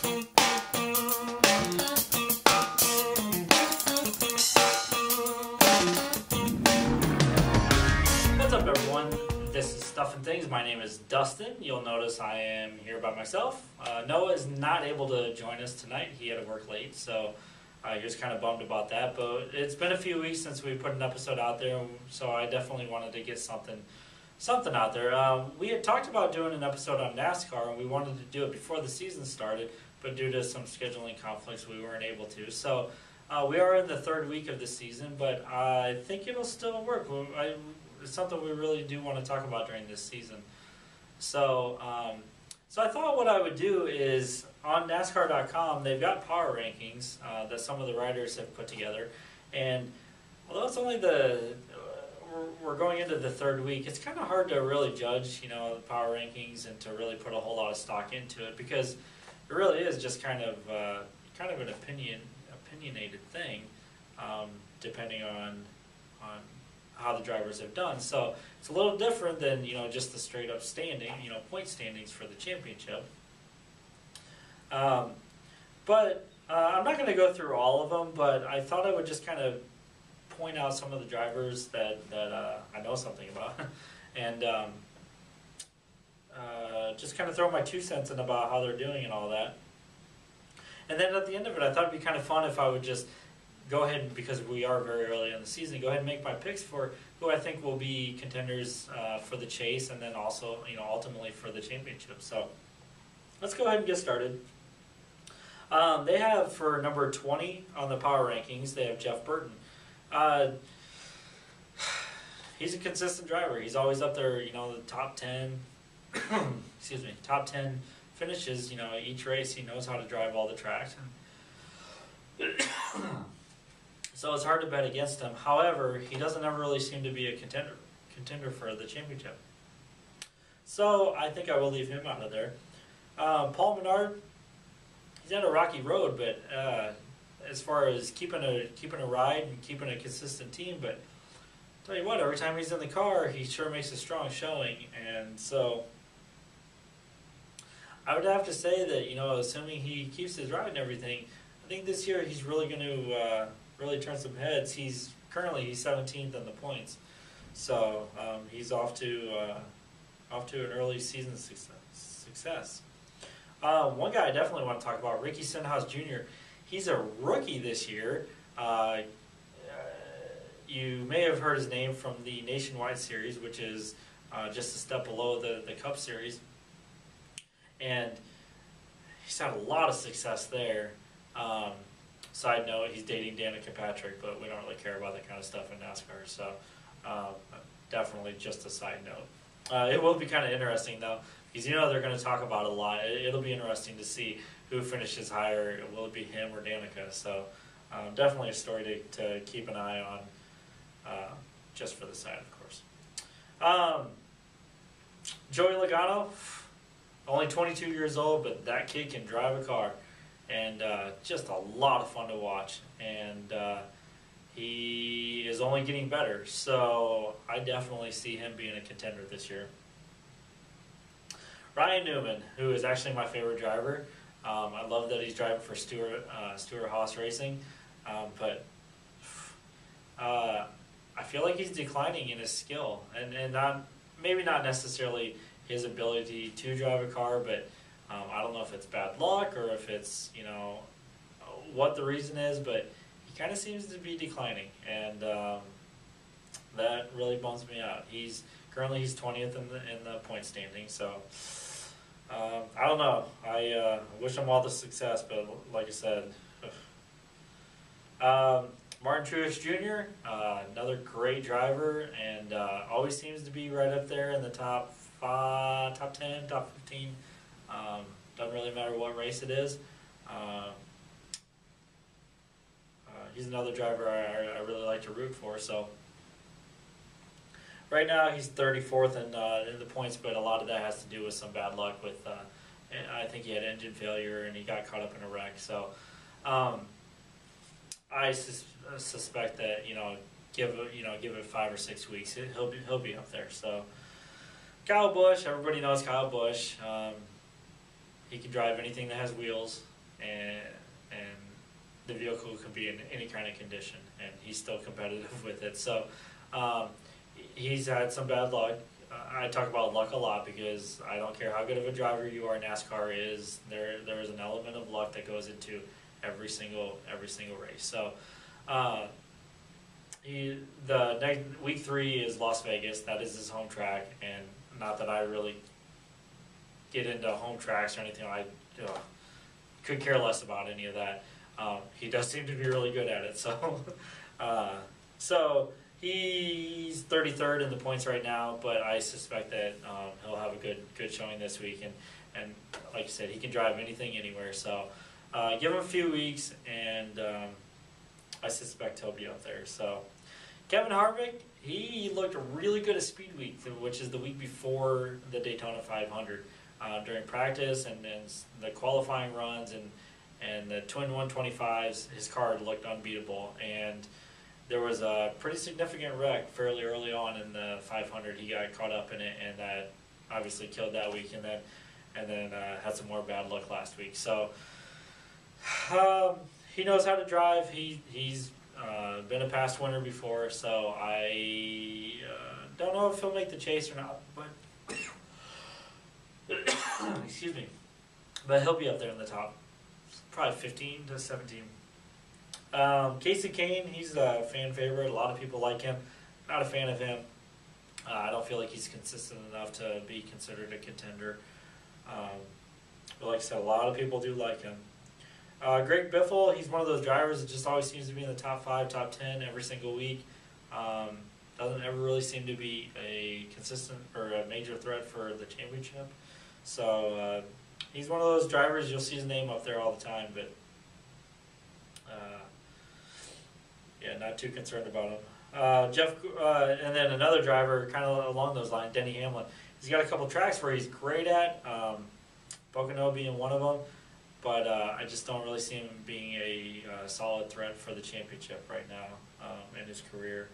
What's up, everyone? This is Stuff and Things. My name is Dustin. You'll notice I am here by myself. Noah is not able to join us tonight. He had to work late, so he was kind of bummed about that. But it's been a few weeks since we put an episode out there, so I definitely wanted to get something out there. We had talked about doing an episode on Nascar, and we wanted to do it before the season started, but due to some scheduling conflicts, we weren't able to. So we are in the third week of the season, but I think it'll still work. It's something we really do want to talk about during this season. So I thought what I would do is, on NASCAR.com, they've got power rankings that some of the riders have put together. And although it's only we're going into the third week, it's kind of hard to really judge, the power rankings and to really put a whole lot of stock into it, because it really is just kind of an opinionated thing, depending on how the drivers have done. So it's a little different than just the straight up standing, point standings for the championship. But I'm not going to go through all of them, but I thought I would just kind of point out some of the drivers that I know something about, and just kind of throw my 2 cents in about how they're doing and all that. And then at the end of it, I thought it'd be kind of fun if I would just go ahead, because we are very early in the season, go ahead and make my picks for who I think will be contenders for the chase, and then also, ultimately for the championship. So let's go ahead and get started. They have, for number 20 on the power rankings, they have Jeff Burton. He's a consistent driver. He's always up there, the top 10, excuse me, top 10 finishes, each race. He knows how to drive all the tracks. So it's hard to bet against him. However, he doesn't ever really seem to be a contender for the championship. So I think I will leave him out of there. Paul Menard, he's on a rocky road, but as far as keeping a ride and keeping a consistent team, but I'll tell you what, every time he's in the car, he sure makes a strong showing. And so I would have to say that, assuming he keeps his ride and everything, I think this year he's really going to really turn some heads. He's 17th in the points, so he's off to an early season success. One guy I definitely want to talk about, Ricky Stenhouse Jr. He's a rookie this year. You may have heard his name from the Nationwide Series, which is just a step below the Cup Series, and he's had a lot of success there. Side note, he's dating Danica Patrick, but we don't really care about that kind of stuff in NASCAR, so definitely just a side note. It will be kind of interesting, though, because they're going to talk about it a lot. It'll be interesting to see who finishes higher. Will it be him or Danica? So definitely a story to keep an eye on, just for the side, of course. Joey Logano, only 22 years old, but that kid can drive a car. And just a lot of fun to watch, and he is only getting better, so I definitely see him being a contender this year. Ryan Newman, who is actually my favorite driver. I love that he's driving for Stewart Haas Racing, but I feel like he's declining in his skill, and maybe not necessarily his ability to drive a car, but I don't know if it's bad luck or if it's, what the reason is, but he kind of seems to be declining, and that really bums me out. Currently he's 20th in the point standing, so I don't know. I wish him all the success, but like I said, Martin Truex Jr., another great driver, and always seems to be right up there in the top 10, top 15. Doesn't really matter what race it is. He's another driver I really like to root for. So right now he's 34th in the points, but a lot of that has to do with some bad luck with. I think he had engine failure and he got caught up in a wreck. So I suspect that give it 5 or 6 weeks, he'll be up there. So Kyle Busch, everybody knows Kyle Busch. He can drive anything that has wheels. and the vehicle can be in any kind of condition, and he's still competitive with it. So he's had some bad luck. I talk about luck a lot because I don't care how good of a driver you are. NASCAR is there is an element of luck that goes into every single race. So the next week 3 is Las Vegas. That is his home track, and not that I really get into home tracks or anything. I could care less about any of that. He does seem to be really good at it. So so he's 33rd in the points right now, but I suspect that he'll have a good showing this week. And like you said, he can drive anything, anywhere. So give him a few weeks, and I suspect he'll be up there. So Kevin Harvick, he looked really good at Speed Week, which is the week before the Daytona 500. During practice and then the qualifying runs and the twin 125s, his car looked unbeatable. And there was a pretty significant wreck fairly early on in the 500. He got caught up in it, and that obviously killed that week. And then had some more bad luck last week. So he knows how to drive. He's been a past winner before, so I don't know if he'll make the chase or not, but excuse me, but he'll be up there in the top, probably 15 to 17. Casey Kane, he's a fan favorite. A lot of people like him. Not a fan of him. I don't feel like he's consistent enough to be considered a contender. But like I said, a lot of people do like him. Greg Biffle, he's one of those drivers that just always seems to be in the top 5, top 10 every single week. Doesn't ever really seem to be a consistent or a major threat for the championship. So he's one of those drivers, you'll see his name up there all the time, but yeah, not too concerned about him. And then another driver kind of along those lines, Denny Hamlin. He's got a couple tracks where he's great at, Pocono being one of them, but I just don't really see him being a solid threat for the championship right now in his career.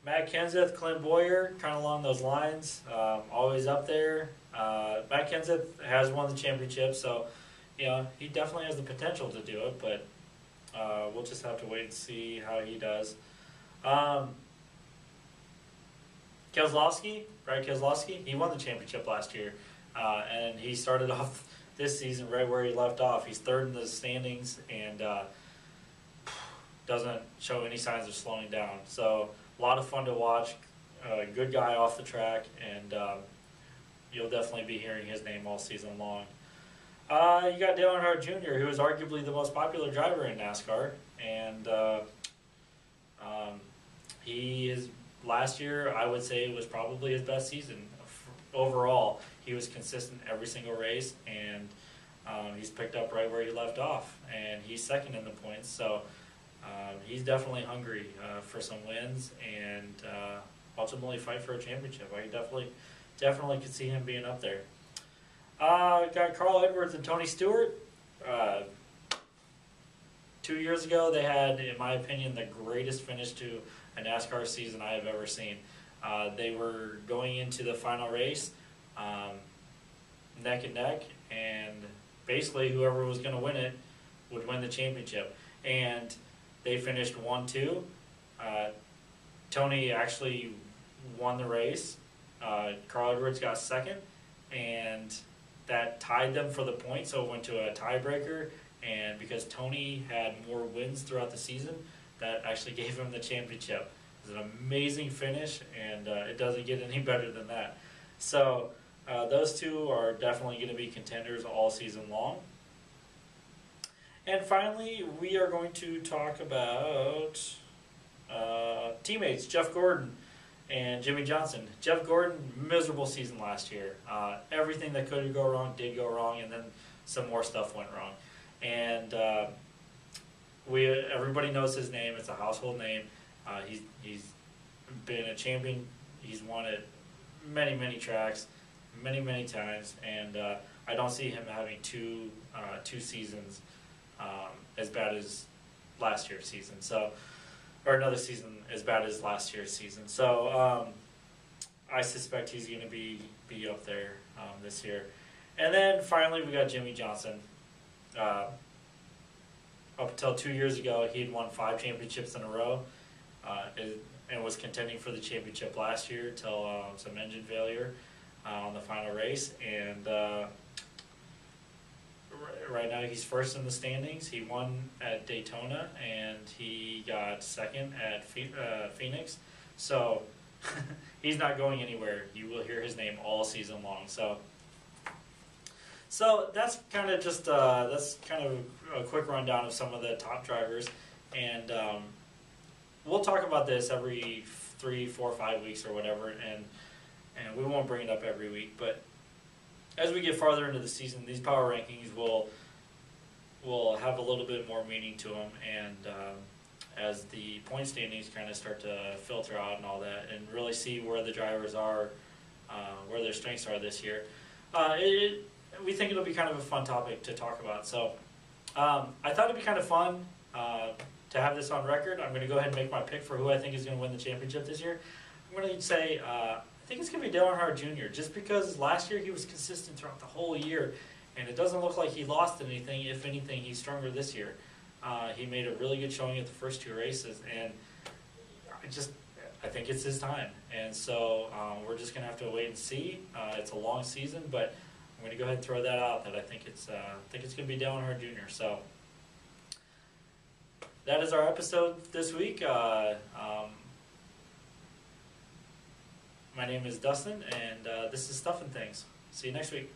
Matt Kenseth, Clint Boyer, kind of along those lines, always up there. Matt Kenseth has won the championship, so he definitely has the potential to do it, but we'll just have to wait and see how he does. Keselowski, Brad Keselowski, he won the championship last year, and he started off this season right where he left off. He's 3rd in the standings and doesn't show any signs of slowing down. So a lot of fun to watch, good guy off the track, and you'll definitely be hearing his name all season long. You got Dale Earnhardt Jr., who is arguably the most popular driver in NASCAR, and he is, last year I would say was probably his best season overall. He was consistent every single race, and he's picked up right where he left off, and he's 2nd in the points. So he's definitely hungry for some wins and ultimately fight for a championship. I definitely could see him being up there. Got Carl Edwards and Tony Stewart. 2 years ago, they had, in my opinion, the greatest finish to a NASCAR season I have ever seen. They were going into the final race neck and neck, and basically whoever was going to win it would win the championship. And they finished 1-2. Tony actually won the race. Carl Edwards got 2nd, and that tied them for the point, so it went to a tiebreaker. And because Tony had more wins throughout the season, that actually gave him the championship. It was an amazing finish, and it doesn't get any better than that. So those two are definitely going to be contenders all season long. And finally, we are going to talk about teammates, Jeff Gordon and Jimmy Johnson. Jeff Gordon, miserable season last year. Everything that could go wrong did go wrong, and then some more stuff went wrong. And everybody knows his name. It's a household name. He's been a champion. He's won it many tracks, many times, and I don't see him having two seasons as bad as last year's season. So, or another season as bad as last year's season. So I suspect he's going to be up there this year. And then finally we got Jimmy Johnson. Up until 2 years ago, he'd won 5 championships in a row, and was contending for the championship last year till some engine failure on the final race. And right now he's first in the standings. He won at Daytona, and he got second at Phoenix. So he's not going anywhere. You will hear his name all season long. So that's kind of just that's kind of a quick rundown of some of the top drivers, and we'll talk about this every 3, 4, 5 weeks or whatever, and we won't bring it up every week. But as we get farther into the season, these power rankings will have a little bit more meaning to them, and as the point standings kind of start to filter out and all that, and really see where the drivers are, where their strengths are this year. We think it'll be kind of a fun topic to talk about. So I thought it'd be kind of fun to have this on record. I'm going to go ahead and make my pick for who I think is going to win the championship this year. I'm going to say I think it's going to be Dale Earnhardt Jr. just because last year he was consistent throughout the whole year, and it doesn't look like he lost anything. If anything, he's stronger this year. He made a really good showing at the first 2 races, and I think it's his time. And so we're just going to have to wait and see. It's a long season, but I'm going to go ahead and throw that out, that I think it's going to be Dale Earnhardt Jr. So that is our episode this week. My name is Dustin, and this is Stuff and Things. See you next week.